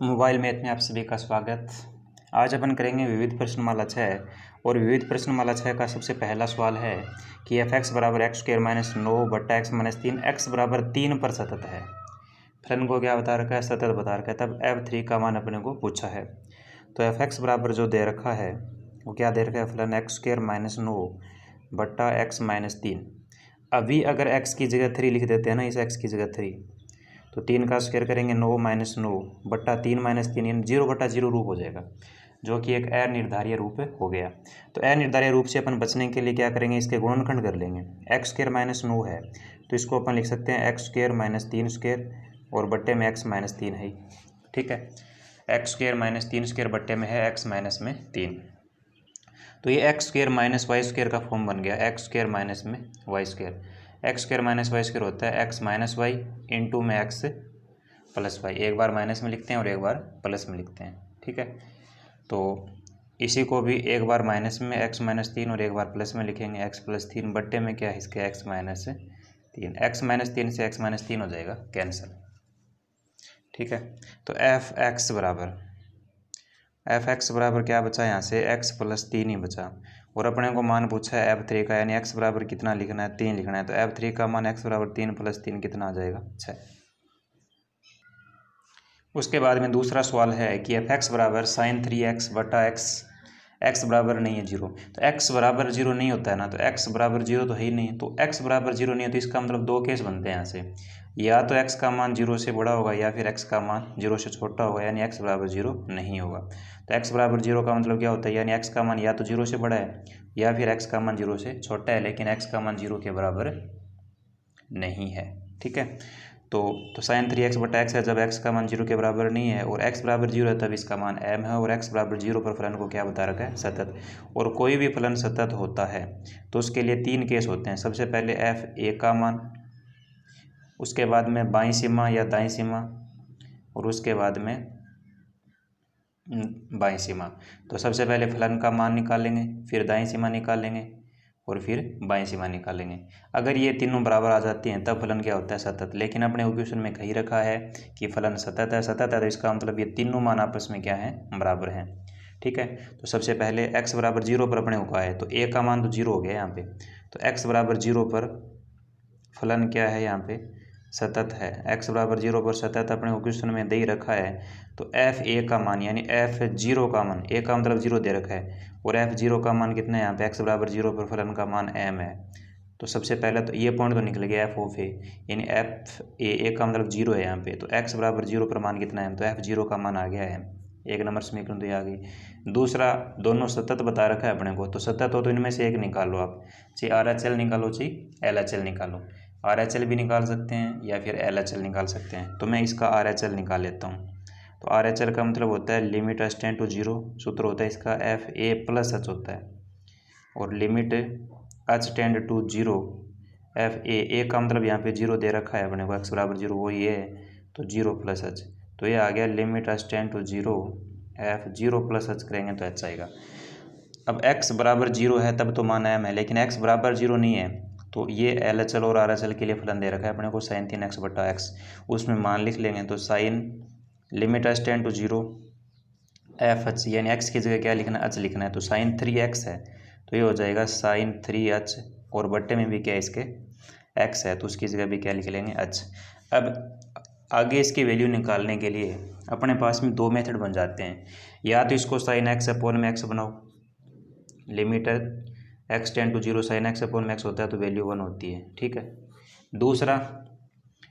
Mobile math में आप सभी का स्वागत। आज अपन करेंगे विविध प्रश्नमाला 6 और विविध प्रश्नमाला 6 का सबसे पहला सवाल है कि एफ एक्स बराबर एक्स स्क्र माइनस 9 बट्टा एक्स माइनस 3 एक्स बराबर 3 पर सतत है। फलन को क्या बता रखा है? सतत बता रखा है। तब F3 का मान अपने को पूछा है। तो एफ एक्स बराबर जो दे रखा है वो क्या दे रखा है? फलन एक्स स्क्र माइनस 9 बट्टा एक्स माइनस 3। अभी अगर एक्स की जगह 3 लिख देते हैं ना, इस एक्स की जगह 3, तो 3 का स्क्वायर करेंगे 9 माइनस 9 बट्टा 3 माइनस 3 यानी 0/0 रूप हो जाएगा, जो कि एक अनिर्धारीय रूप हो गया। तो अनिर्धारीय रूप से अपन बचने के लिए क्या करेंगे? इसके गुणनखंड कर लेंगे। एक्स स्क्वायर माइनस 9 है तो इसको अपन लिख सकते हैं एक्स स्क्वायर माइनस 3 स्क्वायर और बट्टे में एक्स माइनस 3 है। ठीक है, एक्स स्क्वायर माइनस 3 स्क्वायर बट्टे में है एक्स माइनस में 3। तो ये x square minus y square का फॉर्म बन गया, एक्स स्क्वायर माइनस में y square. X square minus y square होता है एक्स माइनस वाई इंटू में एक्स प्लस वाई। एक बार माइनस में लिखते हैं और एक बार प्लस में लिखते हैं। ठीक है, तो इसी को भी एक बार माइनस में एक्स माइनस 3 और एक बार प्लस में लिखेंगे एक्स प्लस 3 बट्टे में क्या है इसके एक्स माइनस 3। एक्स माइनस 3 से एक्स माइनस 3 हो जाएगा कैंसिल। ठीक है, तो एफ एक्स बराबर क्या बचा यहाँ से? एक्स प्लस 3 ही बचा। और अपने को मान पूछा है F3 का, यानी एक्स बराबर कितना लिखना है? 3 लिखना है। तो F3 का मान एक्स बराबर 3 प्लस 3 कितना आ जाएगा? 6। उसके बाद में दूसरा सवाल है कि एफ एक्स बराबर साइन 3x बटा एक्स बराबर नहीं है 0। तो x बराबर 0 नहीं होता है ना, तो x बराबर 0 तो है ही नहीं। तो x बराबर 0 नहीं है तो इसका मतलब दो केस बनते हैं यहाँ से, या तो x का मान 0 से बड़ा होगा या फिर x का मान 0 से छोटा होगा, यानी x बराबर 0 नहीं होगा। तो x बराबर 0 का मतलब क्या होता है? यानी x का मान या तो 0 से बड़ा है या फिर x का मान 0 से छोटा है, लेकिन x का मान 0 के बराबर नहीं है। ठीक है, तो साइन 3x बटा एक्स है जब x का मान 0 के बराबर नहीं है और x बराबर 0 है तब इसका मान m है, और x बराबर 0 पर फलन को क्या बता रखा है? सतत। और कोई भी फलन सतत होता है तो उसके लिए 3 केस होते हैं। सबसे पहले f का मान, उसके बाद में बाईं सीमा या दाईं सीमा, और उसके बाद में बाईं सीमा। तो सबसे पहले फलन का मान निकालेंगे, फिर दाईं सीमा निकालेंगे और फिर बाईं सीमा निकालेंगे। अगर ये तीनों बराबर आ जाती हैं तब फलन क्या होता है? सतत। लेकिन अपने क्वेश्चन में कही रखा है कि फलन सतत है तो इसका मतलब ये तीनों मान आपस में क्या है? बराबर हैं। ठीक है, तो सबसे पहले x बराबर 0 पर अपने को है तो a का मान तो 0 हो गया यहाँ पे। तो x बराबर 0 पर फलन क्या है? यहाँ पे सतत है। x बराबर 0 पर सतत अपने क्वेश्चन में दे ही रखा है। तो एफ ए का मान यानी f0 का मान, a का मतलब 0 दे रखा है और f0 का मान कितना है यहाँ पे? x बराबर 0 पर फलन का मान m है। तो सबसे पहले तो ये पॉइंट तो निकल गया एफ ऑफ ए, यानी एफ ए का मतलब 0 है यहाँ पे। तो x बराबर 0 पर मान कितना है? तो f0 का मान आ गया है। एक नंबर समीकरण तो ये आ गई। दूसरा, दोनों सतत बता रखा है अपने को, तो सतत हो तो इनमें से एक निकालो आप, चाहे RHL निकालो चाहे LHL निकालो। RHL भी निकाल सकते हैं या फिर LHL निकाल सकते हैं। तो मैं इसका RHL निकाल लेता हूँ। तो RHL का मतलब होता है लिमिट h टेंड टू 0, सूत्र होता है इसका FA प्लस h होता है, और limit h tend to 0 FA का मतलब यहाँ पे 0 दे रखा है अपने को, x बराबर 0 वही है, तो 0 प्लस h। तो ये आ गया limit h tend to 0 F0 plus h करेंगे तो h आएगा। अब x बराबर 0 है तब तो मान m है, लेकिन x बराबर 0 नहीं है तो ये LHL और RHL के लिए फलन दे रखा है अपने को साइन 3x बटा एक्स, उसमें मान लिख लेंगे। तो sine limit h tend to 0 FH, यानी x की जगह क्या लिखना है? h लिखना है। तो साइन 3x है तो ये हो जाएगा साइन 3h, और बट्टे में भी क्या है इसके? x है, तो उसकी जगह भी क्या लिख लेंगे? h। अब आगे इसकी वैल्यू निकालने के लिए अपने पास में दो मेथड बन जाते हैं। या तो इसको साइन x अपोन में x बनाओ, limit x tend to 0 sine x upon में x होता है तो वैल्यू 1 होती है। ठीक है, दूसरा,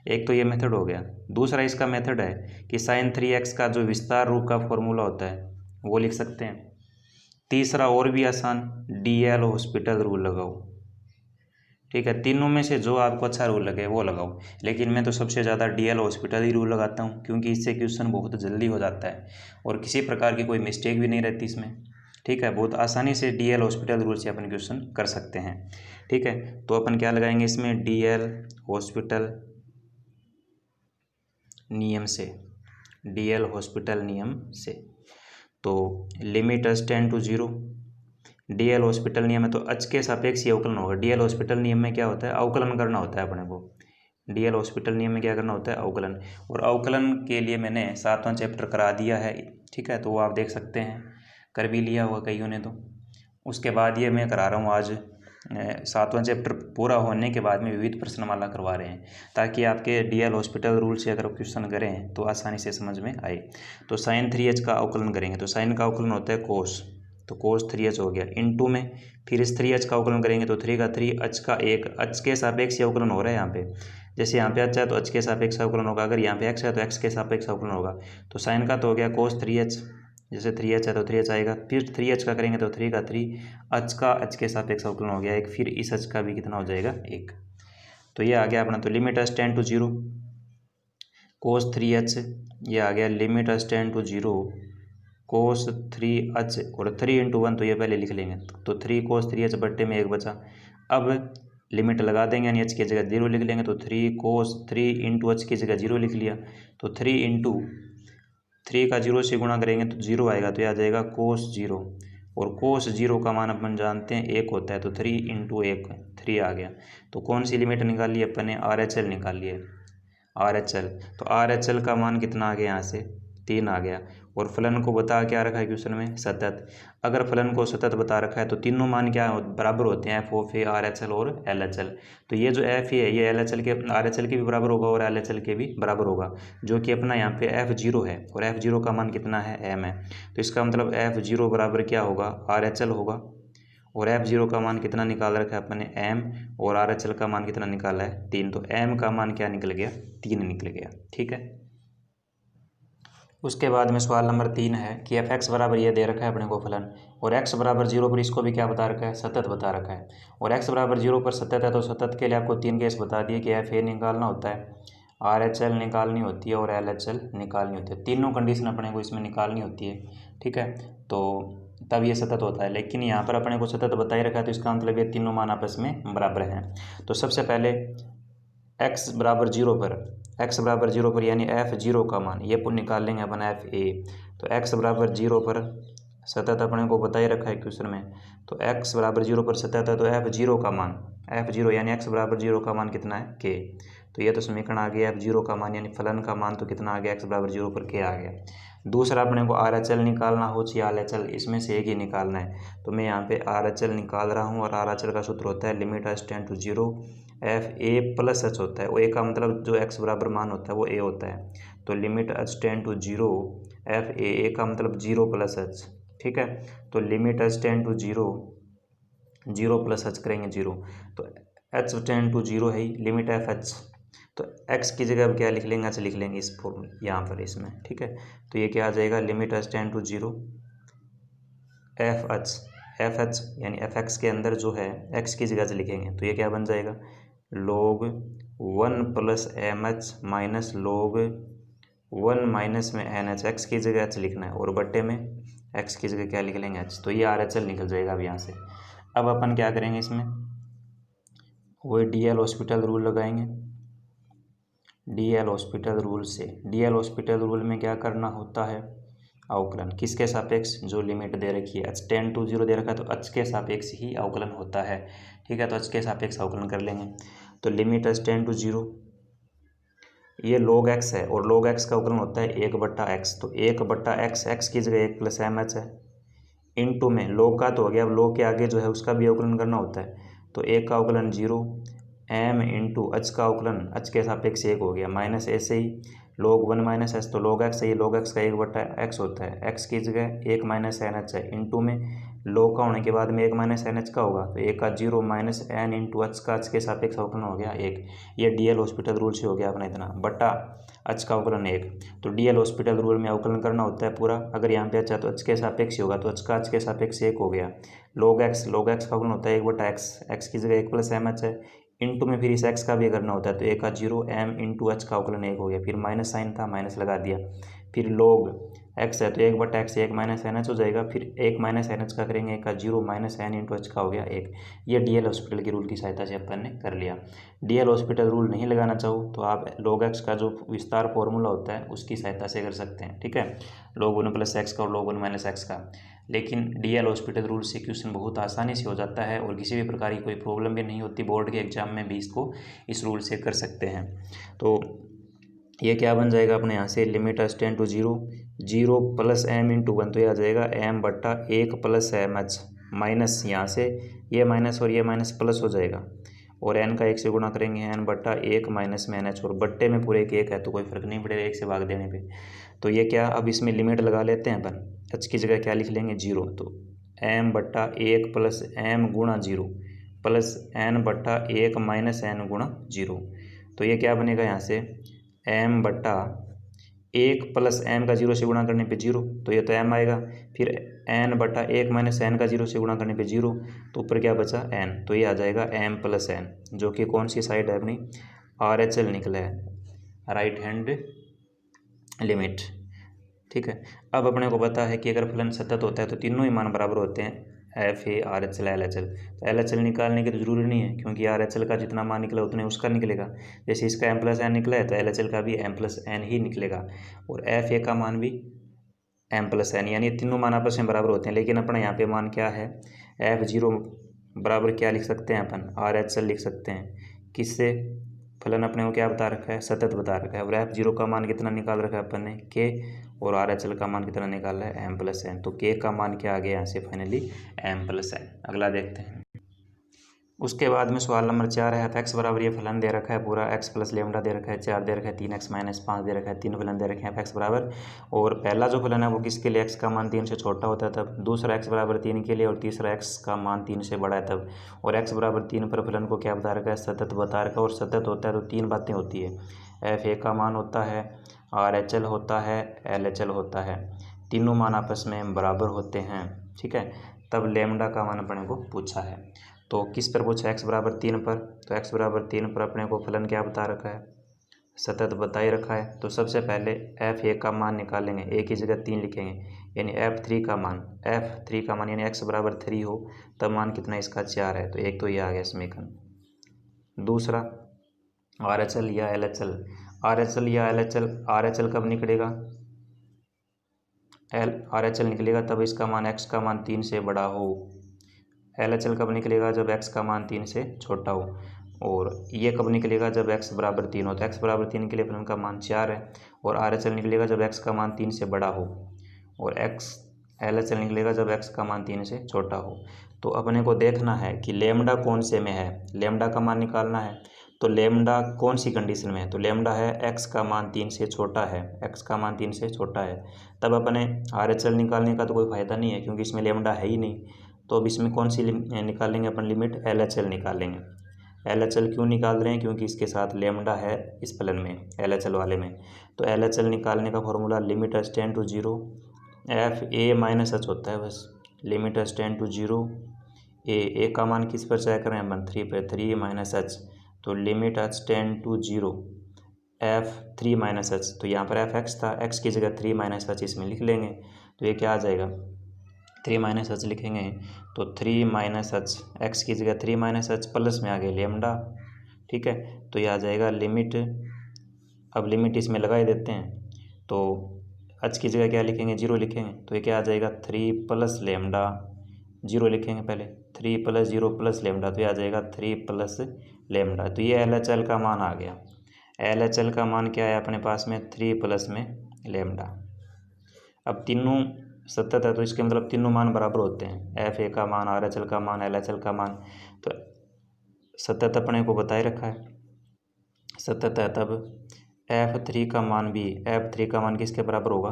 एक तो ये मेथड हो गया। दूसरा इसका मेथड है कि साइन 3x का जो विस्तार रूप का फॉर्मूला होता है वो लिख सकते हैं। तीसरा और भी आसान, DL हॉस्पिटल रूल लगाओ। ठीक है, तीनों में से जो आपको अच्छा रूल लगे वो लगाओ, लेकिन मैं तो सबसे ज़्यादा DL हॉस्पिटल ही रूल लगाता हूँ, क्योंकि इससे क्वेश्चन बहुत जल्दी हो जाता है और किसी प्रकार की कोई मिस्टेक भी नहीं रहती इसमें। ठीक है, बहुत आसानी से DL हॉस्पिटल रूल से अपन क्वेश्चन कर सकते हैं। ठीक है, तो अपन क्या लगाएंगे इसमें? DL हॉस्पिटल नियम से, DL हॉस्पिटल नियम से। तो limit h tend to 0, DL hospital नियम है तो h के सापेक्ष ही अवकलन होगा। DL हॉस्पिटल नियम में क्या होता है? अवकलन करना होता है अपने को। डीएल हॉस्पिटल नियम में क्या करना होता है, अवकलन। और अवकलन के लिए मैंने 7वां चैप्टर करा दिया है, ठीक है, तो वो आप देख सकते हैं, कर भी लिया हुआ कईयों ने। तो उसके बाद ये मैं करा रहा हूँ आज 7वां चैप्टर पूरा होने के बाद में विविध प्रश्नमाला करवा रहे हैं, ताकि आपके डीएल हॉस्पिटल रूल से अगर क्वेश्चन करें तो आसानी से समझ में आए। तो साइन 3h का अवकलन करेंगे, तो साइन का अवकलन होता है कोस, तो कोस 3h हो गया इनटू में, फिर इस 3h का अवकलन करेंगे तो 3 का 3, h का 1, h के सापेक्ष अवकलन हो रहा है यहाँ पे। जैसे यहाँ पे h है तो h के सापेक्ष अवकलन होगा, अगर यहाँ पे x है तो x के सापेक्ष अवकलन होगा। तो साइन का तो हो गया कोस 3h, जैसे 3h है तो 3h आएगा, फिर 3h का करेंगे तो 3 का 3, h का h के सापेक्ष अवकलन हो गया 1, फिर इस h का भी कितना हो जाएगा 1। तो ये आ गया अपना, तो limit h tend to 0 cos 3h, ये आ गया limit h tend to 0 cos 3h, और 3 × 1 तो ये पहले लिख लेंगे, तो 3 कोस 3h बट्टे में 1 बचा। अब लिमिट लगा देंगे, यानी h की जगह 0 लिख लेंगे, तो 3 कोस 3 × h की जगह 0 लिख लिया, तो 3 × 3 का 0 से गुणा करेंगे तो 0 आएगा, तो यह आ जाएगा कोस 0, और कोस 0 का मान अपन जानते हैं 1 होता है, तो 3 × 1 3 आ गया। तो कौन सी लिमिट निकाल ली अपन ने, RHL निकाल लिया, RHL। तो RHL का मान कितना आ गया, यहाँ से 3 आ गया। और फलन को बता क्या रखा है क्वेश्चन में, सतत। अगर फलन को सतत बता रखा है तो तीनों मान क्या बराबर होते हैं, f(a), RHL और LHL। तो ये जो f है ये LHL के RHL के भी बराबर होगा और LHL के भी बराबर होगा, जो कि अपना यहाँ पे f0 है, और f0 का मान कितना है, m है। तो इसका मतलब f0 बराबर क्या होगा, RHL होगा, और f0 का मान कितना निकाल रखा है अपन ने, m, और RHL का मान कितना निकाला है, 3। तो m का मान क्या निकल गया, 3 निकल गया, ठीक है। उसके बाद में सवाल नंबर 3 है कि f(x) बराबर ये दे रखा है अपने को फलन, और x बराबर 0 पर इसको भी क्या बता रखा है, सतत बता रखा है। और x बराबर 0 पर सतत है, तो सतत के लिए आपको 3 केस बता दिए कि f(a) निकालना होता है, RHL निकालनी होती है और LHL निकालनी होती है। तीनों कंडीशन अपने को इसमें निकालनी होती है, ठीक है, तो तब ये सतत होता है। लेकिन यहाँ पर अपने को सतत बता ही रखा है, तो इसका मतलब ये तीनों मान आपस में बराबर हैं। तो सबसे पहले x बराबर 0 पर, x बराबर 0 पर यानी f0 का मान ये निकाल लेंगे अपन f(a). तो x बराबर 0 पर सतत अपने को बता ही रखा है क्वेश्चन में, तो x बराबर 0 पर सतत है, तो f0 का मान, f0 यानी x बराबर 0 का मान कितना है, k। तो ये तो समीकरण आ गया f0 का मान, यानी फलन का मान तो कितना आ गया, x बराबर 0 पर k आ गया। दूसरा अपने को RHL निकालना हो चाहे LHL, इसमें से एक ही निकालना है। तो मैं यहाँ पे RHL निकाल रहा हूँ, और RHL का सूत्र होता है limit h tend to 0 f(a) plus h होता है। वो a का मतलब जो x बराबर मान होता है वो a होता है, तो limit h tend to 0 f(a), a का मतलब 0 प्लस h, ठीक है। तो limit h tend to 0 plus h करेंगे 0, तो h टेंड टू 0 है लिमिट f(h), तो x की जगह अब क्या लिख लेंगे, h लिख लेंगे इस फॉर्मूले यहाँ पर इसमें, ठीक है। तो ये क्या आ जाएगा, limit h tend to 0 f(h) यानी f(x) के अंदर जो है x की जगह से लिखेंगे, तो ये क्या बन जाएगा, log 1 plus mh minus log 1 minus में nh, x की जगह h लिखना है, और बट्टे में x की जगह क्या लिख लेंगे, h। तो ये RHL निकल जाएगा अब यहाँ से। अब अपन क्या करेंगे इसमें, वही डीएल हॉस्पिटल रूल लगाएंगे। डीएल हॉस्पिटल रूल से, डीएल हॉस्पिटल रूल में क्या करना होता है, अवकलन किसके सापेक्ष, जो लिमिट दे रखी है h टेंड टू 0 दे रखा है, तो h के सापेक्ष ही अवकलन होता है, ठीक है। तो h के सापेक्ष अवकलन कर लेंगे, तो लिमिट h टेंड टू 0, ये log x है, और log x का अवकलन होता है 1/x, तो 1/x, x की जगह 1 प्लस mh है, इनटू में log का तो हो गया, अब log के आगे जो है उसका भी अवकलन करना होता है, तो 1 का अवकलन 0, m इंटू h का अवकलन h के सापेक्ष 1 हो गया, माइनस ऐसे ही log 1 माइनस h, तो log x है, ये log x का 1/x होता है, x की जगह 1 माइनस nh है, इंटू में log का होने के बाद में 1 माइनस nh का होगा, तो 1 का 0 माइनस n इंटू h का h के सापेक्ष अवकलन हो गया 1। ये डीएल हॉस्पिटल रूल से हो गया अपना इतना, बटा h का अवकलन 1। तो डीएल हॉस्पिटल रूल में अवकलन करना होता है पूरा, अगर यहाँ पे h है तो h के सापेक्ष होगा, तो h का h के सापेक्ष 1 हो गया, log x का अवकलन होता है 1/x, x की जगह 1 प्लस mh है, इंटू में फिर इस x का भी करना होता है, तो 1 का 0 m इंटू h का अवकलन 1 हो गया, फिर माइनस साइन था माइनस लगा दिया, फिर log x है तो 1/x 1 माइनस nh हो जाएगा, फिर 1 माइनस nh का करेंगे, 1 का 0 माइनस n इंटू h का हो गया 1। ये डीएल हॉस्पिटल के रूल की सहायता से अपन ने कर लिया। डीएल हॉस्पिटल रूल नहीं लगाना चाहो तो आप log x का जो विस्तार फॉर्मूला होता है उसकी सहायता से कर सकते हैं, ठीक है, log 1 प्लस x का और log 1 माइनस x का। लेकिन DL हॉस्पिटल रूल से क्वेश्चन बहुत आसानी से हो जाता है और किसी भी प्रकार की कोई प्रॉब्लम भी नहीं होती। बोर्ड के एग्जाम में भी इसको इस रूल से कर सकते हैं। तो ये क्या बन जाएगा अपने यहाँ से, limit h tend to 0, 0 plus m into 1, तो ये आ जाएगा m बट्टा 1 प्लस mh माइनस यहाँ से ये माइनस और ये माइनस प्लस हो जाएगा और n का 1 से गुणा करेंगे, n बट्टा 1 माइनस में NH, और बट्टे में पूरे एक है तो कोई फर्क नहीं पड़ेगा 1 से भाग देने पे। तो ये क्या, अब इसमें लिमिट लगा लेते हैं अपन, h की जगह क्या लिख लेंगे 0, तो m बट्टा 1 प्लस m गुणा 0 प्लस n बट्टा 1 माइनस n गुणा 0, तो ये क्या बनेगा यहाँ से m बट्टा 1 प्लस m का 0 से गुणा करने पे 0, तो ये तो m आएगा, फिर n बट्टा 1 माइनस n का 0 से गुणा करने पे 0, तो ऊपर क्या बचा n, तो ये आ जाएगा m प्लस n, जो कि कौन सी साइड है अपनी, RHL निकला है, राइट हैंड लिमिट। ठीक है, अब अपने को पता है कि अगर फलन सतत होता है तो तीनों ही मान बराबर होते हैं, FA RHL LHL। तो LHL निकालने की तो जरूरी नहीं है क्योंकि RHL का जितना मान निकला उतने उसका निकलेगा, जैसे इसका m प्लस n निकला है तो LHL का भी m प्लस n ही निकलेगा, और FA का मान भी m प्लस n, यानी तीनों मान आपस में बराबर होते हैं। लेकिन अपना यहाँ पे मान क्या है, F0 बराबर क्या लिख सकते हैं अपन, RHL लिख सकते हैं, किससे, फलन अपने को क्या बता रखा है, सतत बता रखा है, और F0 का मान कितना निकाल रखा है अपन ने k, और RHL का मान कितना निकाला है m प्लस n, तो k का मान क्या आ गया यहाँ से फाइनली m प्लस n। अगला देखते हैं। उसके बाद में सवाल नंबर 4 है, f(x) बराबर ये फलन दे रखा है पूरा, x प्लस लेमडा दे रखा है, 4 दे रखा है, 3x माइनस 5 दे रखा है, तीन फलन दे रखे हैं f(x) बराबर, और पहला जो फलन है वो किसके लिए, x का मान 3 से छोटा होता है तब, दूसरा x बराबर 3 के लिए, और तीसरा x का मान 3 से बड़ा है तब, और x बराबर 3 पर फलन को क्या बता रखा है, सतत बता रखा है, और सतत होता है तो तीन बातें होती है, FA का मान होता है, RHL होता है, LHL होता है, तीनों मान आपस में बराबर होते हैं। ठीक है, तब लेमडा का मान अपने को पूछा है, तो किस पर पूछा, x बराबर 3 पर, तो x बराबर 3 पर अपने को फलन क्या बता रखा है, सतत बता ही रखा है। तो सबसे पहले FA का मान निकालेंगे, a की जगह 3 लिखेंगे, यानी F3 का मान यानी x बराबर 3 हो तब मान कितना इसका 4 है, तो एक तो ये आ गया समीकरण। दूसरा RHL या LHL, RHL कब निकलेगा, RHL निकलेगा तब इसका मान x का मान 3 से बड़ा हो, LHL कब निकलेगा, जब x का मान 3 से छोटा हो, और ये कब निकलेगा, जब x बराबर 3 हो, तो x बराबर 3 के लिए फलन का मान 4 है, और RHL निकलेगा जब x का मान 3 से बड़ा हो, और LHL निकलेगा जब x का मान 3 से छोटा हो। तो अपने को देखना है कि लेमडा कौन से में है, लेमडा का मान निकालना है, तो लेमडा कौन सी कंडीशन में है, तो लेमडा है x का मान 3 से छोटा है, x का मान 3 से छोटा है, तब अपने RHL निकालने का तो कोई फ़ायदा नहीं है क्योंकि इसमें लेमडा है ही नहीं। तो अब इसमें कौन सी निकालेंगे अपन लिमिट, LHL निकालेंगे। LHL क्यों निकाल रहे हैं, क्योंकि इसके साथ लेमडा है इस फलन में, LHL वाले में। तो LHL निकालने का formula limit h tend to 0 FA minus h होता है बस, limit h tend to 0 a का मान किस पर चेक करें अपन, 3 पे, 3 माइनस h, तो limit h tend to 0 F3 minus h, तो यहाँ पर fx था, x की जगह 3 माइनस h इसमें लिख लेंगे, तो ये क्या आ जाएगा 3 माइनस h लिखेंगे, तो 3 माइनस h, x की जगह 3 माइनस h प्लस में आ गया लेमडा। ठीक है, तो ये आ जाएगा लिमिट, अब लिमिट इसमें लगा ही देते हैं, तो h की जगह क्या लिखेंगे 0 लिखेंगे, तो ये क्या आ जाएगा 3 प्लस लेमडा, 0 लिखेंगे पहले, 3 प्लस 0 प्लस लेमडा, तो ये आ जाएगा 3 प्लस लेमडा। तो ये LHL का मान आ गया, LHL का मान क्या है अपने पास में 3 प्लस में लेमडा। अब तीनों सतत है तो इसके मतलब तीनों मान बराबर होते हैं, FA का मान, RHL का मान, LHL का मान, तो सतत अपने को बताए रखा है, सतत है तब F3 का मान भी, F3 का मान किसके बराबर होगा,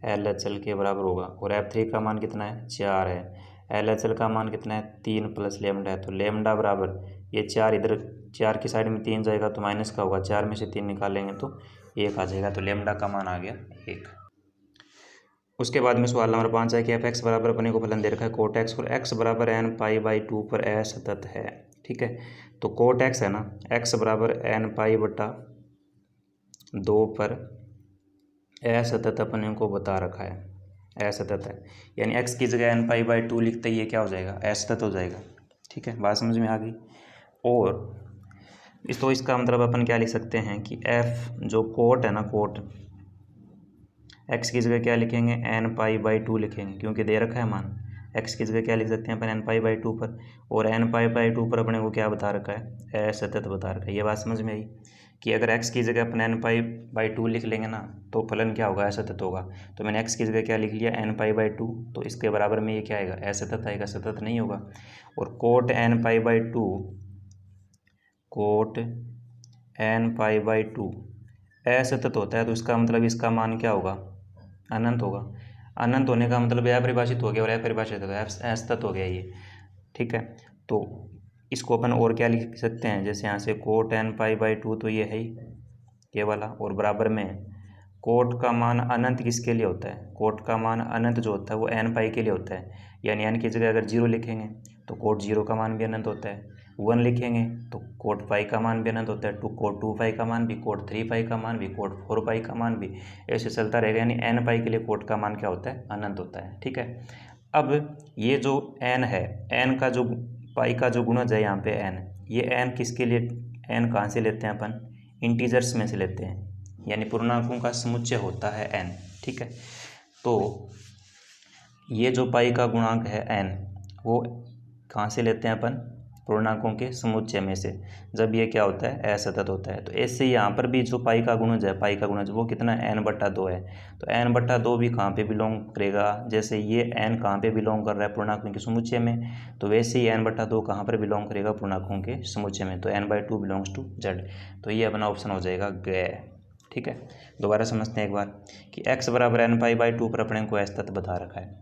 LHL के बराबर होगा, और F3 का मान कितना है 4 है, LHL का मान कितना है 3 प्लस लेमडा है, तो लेमडा बराबर ये 4 इधर 4 की साइड में 3 जाएगा तो माइनस का होगा, 4 में से 3 निकालेंगे तो 1 आ जाएगा, तो लेमडा का मान आ गया 1। उसके बाद में सवाल नंबर 5 है कि f(x) बराबर अपने को फलन दे रखा है कोट x, और x बराबर n पाई बाई 2 पर असतत है। ठीक है, तो कोट x है ना, x बराबर n पाई बटा 2 पर असतत अपने को बता रखा है, असतत है, यानी x की जगह n पाई बाई 2 लिखते ही ये क्या हो जाएगा, असतत हो जाएगा। ठीक है, बात समझ में आ गई। और तो इसका मतलब अपन क्या लिख सकते हैं कि f जो कोट है ना, कोट एक्स की जगह क्या लिखेंगे, एन पाई बाई 2 लिखेंगे, क्योंकि दे रखा है मान। एक्स की जगह क्या लिख सकते हैं अपन, एन पाई बाई 2 पर, और एन पाई बाई 2 पर अपने को क्या बता रखा है, असतत बता रखा है। ये बात समझ में आई कि अगर एक्स की जगह अपन एन पाई बाई 2 लिख लेंगे ना तो फलन क्या होगा, असतत होगा। तो मैंने एक्स की जगह क्या लिख लिया, एन पाई बाई 2, तो इसके बराबर में ये क्या आएगा, असतत आएगा, सतत नहीं होगा। और cot n pi by 2, cot n pi by 2 असतत होता है, तो इसका मतलब इसका मान क्या होगा, अनंत होगा। अनंत होने का मतलब अपरिभाषित हो गया, और अपरिभाषित होगा असतत हो गया ये, ठीक है। तो इसको अपन और क्या लिख सकते हैं, जैसे यहाँ से कोट एन पाई बाई 2, तो ये है ही ये वाला, और बराबर में कोट का मान अनंत किसके लिए होता है, कोट का मान अनंत जो होता है वो एन पाई के लिए होता है। यानी एन की जगह अगर 0 लिखेंगे तो कोट 0 का मान भी अनंत होता है, 1 लिखेंगे तो कोट पाई का मान भी अनंत होता है, कोट 2 पाई का मान भी, कोट 3 पाई का मान भी, कोट 4 पाई का मान भी, ऐसे चलता रहेगा। यानी एन पाई के लिए कोट का मान क्या होता है, अनंत होता है, ठीक है। अब ये जो एन है, एन का जो पाई का जो गुणज है यहाँ पे एन, ये एन किसके लिए, एन कहाँ से लेते हैं अपन, इंटीजर्स में से लेते हैं, यानी पूर्णांकों का समुच्चय होता है एन, ठीक है। तो ये जो पाई का गुणांक है एन, वो कहाँ से लेते हैं अपन, पूर्णांकों के समुच्चय में से, जब ये क्या होता है, असतत होता है। तो ऐसे यहाँ पर भी जो पाई का गुणज है, पाई का गुणज वो कितना है, n/2 है। तो n/2 भी कहाँ पे बिलोंग करेगा, जैसे ये n कहाँ पे बिलोंग कर रहा है, पूर्णांकों के समुच्चय में, तो वैसे ही n/2 कहाँ पर बिलोंग करेगा, पूर्णांकों के समुच्चय में, तो n/2 बिलोंग्स टू z। तो ये अपना ऑप्शन हो जाएगा ग, ठीक है। दोबारा समझते हैं एक बार कि x बराबर n पाई बाई 2 पर अपने को असतत बता रखा है,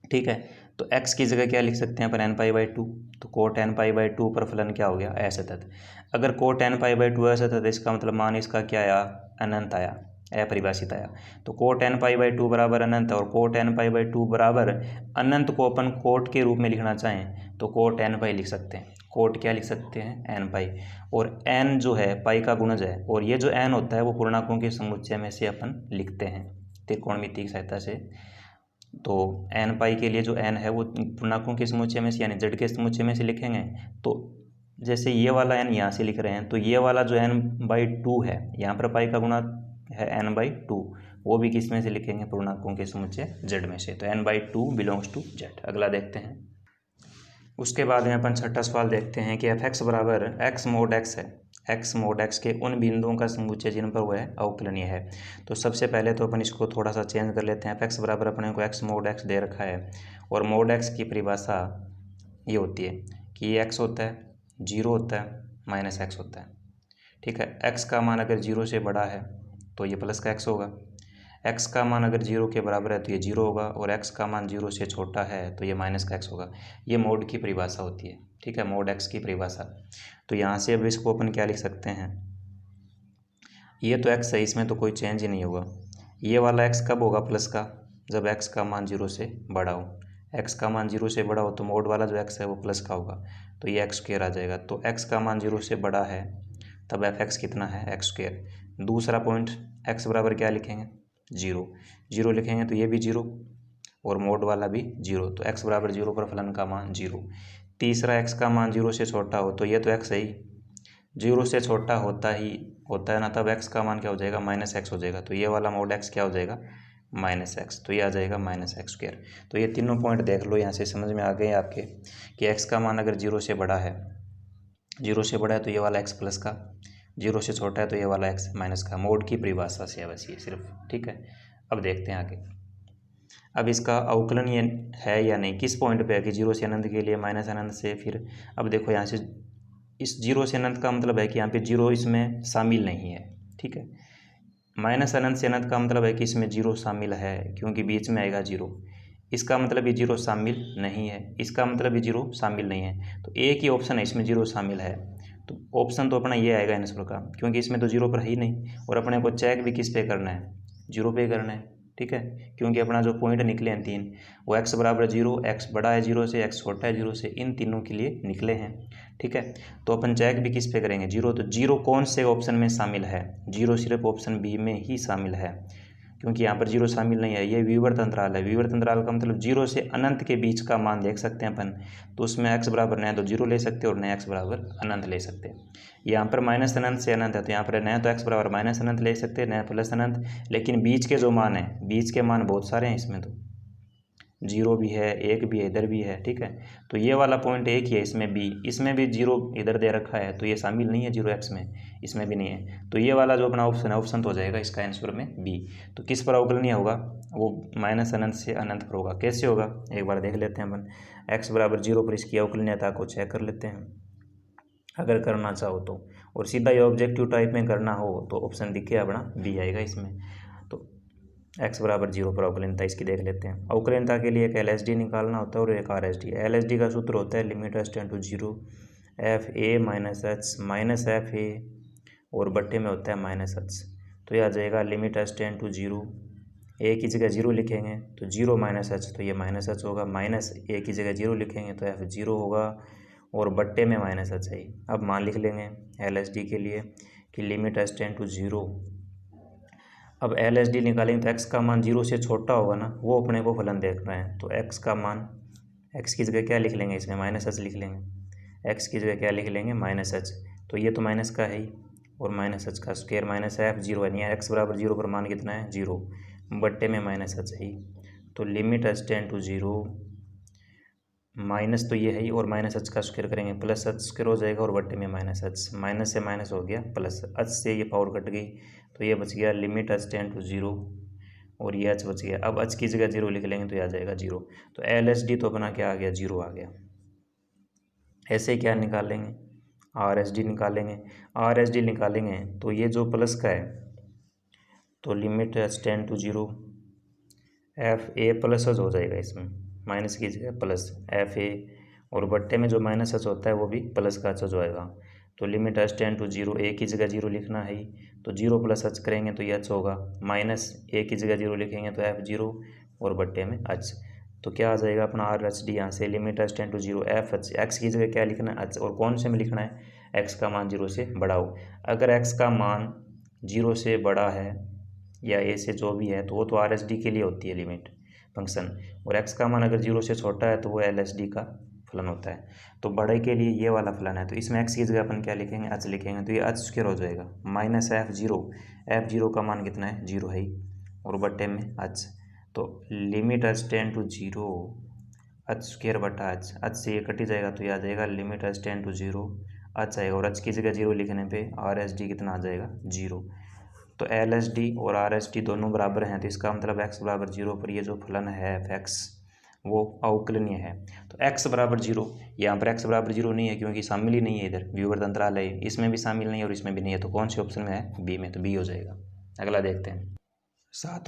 ठीक है। तो x की जगह क्या लिख सकते हैं अपन, n पाई बाई 2, तो कोट n पाई बाई 2 पर फलन क्या हो गया, असतत। अगर कोट n पाई बाई 2 असतत, इसका मतलब मान इसका क्या आया, अनंत आया, अपरिभाषित आया। तो कोट n पाई बाई 2 बराबर अनंत, और कोट n पाई बाई 2 बराबर अनंत को अपन कोट के रूप में लिखना चाहें तो कोट n पाई लिख सकते हैं, कोट क्या लिख सकते हैं, n पाई। और n जो है पाई का गुणज है, और ये जो n होता है वो पूर्णांकों के समुच्चय में से अपन लिखते हैं त्रिकोणमिति की सहायता से। तो एन पाई के लिए जो एन है वो पूर्णांकों के समुच्चय में से यानी जेड के समुच्चय में से लिखेंगे। तो जैसे ये वाला एन यहाँ से लिख रहे हैं, तो ये वाला जो n/2 है, यहाँ पर पाई का गुणा है n/2, वो भी किस में से लिखेंगे, पूर्णांकों के समुच्चय जेड में से। तो n/2 बिलोंग्स टू जेड। अगला देखते हैं। उसके बाद में अपन छठा सवाल देखते हैं कि f(x) बराबर x mod x है, x mod x के उन बिंदुओं का समुच्चय जिन पर वह अवकलनीय है। तो सबसे पहले तो अपन इसको थोड़ा सा चेंज कर लेते हैं। f(x) बराबर अपने को x mod x दे रखा है, और mod x की परिभाषा ये होती है कि ये x होता है, 0 होता है, -x होता है, ठीक है। x का मान अगर 0 से बड़ा है तो ये प्लस का x होगा, x का मान अगर 0 के बराबर है तो ये 0 होगा, और x का मान 0 से छोटा है तो ये माइनस का x होगा। ये मोड की परिभाषा होती है, ठीक है, मोड x की परिभाषा। तो यहाँ से अब इसको अपन क्या लिख सकते हैं, ये तो x है, इसमें तो कोई चेंज ही नहीं होगा। ये वाला x कब होगा प्लस का, जब x का मान 0 से बड़ा हो। x का मान 0 से बड़ा हो तो मोड वाला जो x है वो प्लस का होगा, तो ये x² आ जाएगा। तो x का मान 0 से बड़ा है तब f(x) कितना है, x²। दूसरा पॉइंट, x बराबर क्या लिखेंगे, 0 लिखेंगे, तो ये भी 0 और मोड वाला भी 0, तो x बराबर 0 पर फलन का मान 0। तीसरा, x का मान 0 से छोटा हो, तो ये तो x है ही, 0 से छोटा होता है ना, तब x का मान क्या हो जाएगा, -x हो जाएगा। तो ये वाला मोड x क्या हो जाएगा, -x, तो ये आ जाएगा -x²। तो ये तीनों पॉइंट देख लो, यहाँ से समझ में आ गए आपके कि x का मान अगर 0 से बड़ा है, 0 से बड़ा है तो ये वाला x प्लस का, 0 से छोटा है तो ये वाला x माइनस का, मोड की परिभाषा से है बस ये सिर्फ, ठीक है। अब देखते हैं आगे। अब इसका अवकलन ये है या नहीं, किस पॉइंट पे है कि 0 से अनंत के लिए, माइनस अनंत से, फिर अब देखो यहाँ से इस 0 से अनंत का मतलब है कि यहाँ पे 0 इसमें शामिल नहीं है, ठीक है। माइनस अनंत से अनंत का मतलब है कि इसमें 0 शामिल है, क्योंकि बीच में आएगा 0। इसका मतलब ये 0 शामिल नहीं है, इसका मतलब ये 0 शामिल नहीं है। तो एक ही ऑप्शन है इसमें 0 शामिल है, तो ऑप्शन तो अपना ये आएगा आंसर का, क्योंकि इसमें तो 0 पर है ही नहीं। और अपने को चेक भी किस पे करना है, 0 पे करना है, ठीक है, क्योंकि अपना जो पॉइंट निकले हैं 3, वो x बराबर 0, x बड़ा है 0 से, x छोटा है 0 से, इन तीनों के लिए निकले हैं, ठीक है। तो अपन चेक भी किस पे करेंगे, 0। तो 0 कौन से ऑप्शन में शामिल है, 0 सिर्फ ऑप्शन बी में ही शामिल है, क्योंकि यहाँ पर जीरो शामिल नहीं है, ये विवर्त अंतराल है। विवर्त अंतराल का मतलब जीरो से अनंत के बीच का मान देख सकते हैं अपन, तो उसमें x बराबर न तो जीरो ले सकते हैं और न x बराबर अनंत ले सकते हैं। यहाँ पर माइनस अनंत से अनंत है, तो यहाँ पर न तो x बराबर माइनस अनंत ले सकते हैं, न प्लस अनंत, लेकिन बीच के जो मान है, बीच के मान बहुत सारे हैं इसमें, तो जीरो भी है, एक भी है, इधर भी है, ठीक है। तो ये वाला पॉइंट एक ही है इसमें बी, इसमें भी जीरो इधर दे रखा है, तो ये शामिल नहीं है जीरो एक्स में, इसमें भी नहीं है। तो ये वाला जो अपना ऑप्शन है, ऑप्शन तो हो जाएगा इसका आंसर में बी। तो किस पर अवकलनीय होगा, वो माइनस अनंत से अनंत पर होगा। कैसे होगा एक बार देख लेते हैं अपन। एक्स बराबर जीरो पर इसकी अवकलनीयता को चेक कर लेते हैं, अगर करना चाहो तो, और सीधा ये ऑब्जेक्टिव टाइप में करना हो तो ऑप्शन दिखे अपना बी आएगा इसमें। तो x बराबर जीरो पर अवकलनीयता इसकी देख लेते हैं। अवकलनीयता के लिए एक LHD निकालना होता है और एक RHD। LHD का सूत्र होता है limit h tend to zero f a minus h minus f a, और बट्टे में होता है माइनस एच। तो ये आ जाएगा limit h tend to zero, A की जगह जीरो लिखेंगे तो जीरो माइनस एच, तो ये माइनस एच होगा, माइनस ए की जगह जीरो लिखेंगे तो एफ जीरो होगा, और बट्टे में माइनस एच है। अब मान लिख लेंगे LHD के लिए कि limit h tend to zero. अब LHD निकालेंगे तो x का मान जीरो से छोटा होगा ना, वो अपने को फलन देख रहे हैं, तो x का मान, x की जगह क्या लिख लेंगे, इसमें माइनस एच लिख लेंगे, x की जगह क्या लिख लेंगे माइनस एच, तो ये तो माइनस का है ही, और माइनस एच का स्क्वायर माइनस एफ जीरो है, यहाँ x बराबर जीरो पर मान कितना है जीरो, बट्टे में माइनस एच है ही। तो limit h tend to zero, minus तो ये है ही, और माइनस एच का स्क्वायर करेंगे प्लस एच स्क्वायर हो जाएगा, और बट्टे में माइनस एच, माइनस से माइनस हो गया प्लस, एच से ये पावर कट गई, तो ये बच गया limit h tend to zero, और ये h बच गया। अब h की जगह जीरो लिख लेंगे तो ये आ जाएगा जीरो। तो LHD तो अपना क्या आ गया, जीरो आ गया। ऐसे क्या निकालेंगे, RHD निकालेंगे। RHD निकालेंगे तो ये जो प्लस का है, तो limit h tend to zero f a plus h हो जाएगा, इसमें माइनस की जगह प्लस एफ ए, और बट्टे में जो माइनस एच होता है वो भी प्लस का एच हो जाएगा। तो limit h tend to zero, A की जगह जीरो लिखना है, तो जीरो प्लस एच करेंगे तो ये एच होगा, माइनस ए की जगह जीरो लिखेंगे तो एफ जीरो, और बट्टे में एच। तो क्या आ जाएगा अपना RHD यहाँ से, limit h tend to zero f h, x की जगह क्या लिखना है एच, और कौन से में लिखना है, एक्स का मान जीरो से बड़ा हो। अगर एक्स का मान जीरो से बड़ा है या ए से जो भी है, तो वो तो RHD के लिए होती है लिमिट फंक्शन, और x का मान अगर जीरो से छोटा है तो वो LHD का फलन होता है। तो बड़े के लिए ये वाला फलन है, तो इसमें x की जगह अपन क्या लिखेंगे, h लिखेंगे, तो ये h स्क्वायर हो जाएगा माइनस एफ जीरो का मान कितना है जीरो है, और बट्टे में h। तो limit h tend to zero h square बटा h से ये कटी जाएगा, तो ये आ जाएगा limit h tend to zero h आएगा, और h की जगह जीरो लिखने पे RHD कितना आ जाएगा जीरो। तो LHD और RHD दोनों बराबर हैं, तो इसका मतलब x बराबर जीरो पर ये जो फलन है f(x) वो अवकलनीय है। तो x बराबर जीरो, यहाँ पर x बराबर जीरो नहीं है क्योंकि शामिल ही नहीं है, इधर विवर्त अंतराल है, इसमें भी शामिल नहीं है और इसमें भी नहीं है, तो कौन से ऑप्शन में है, बी में, तो बी हो जाएगा। अगला देखते हैं। सात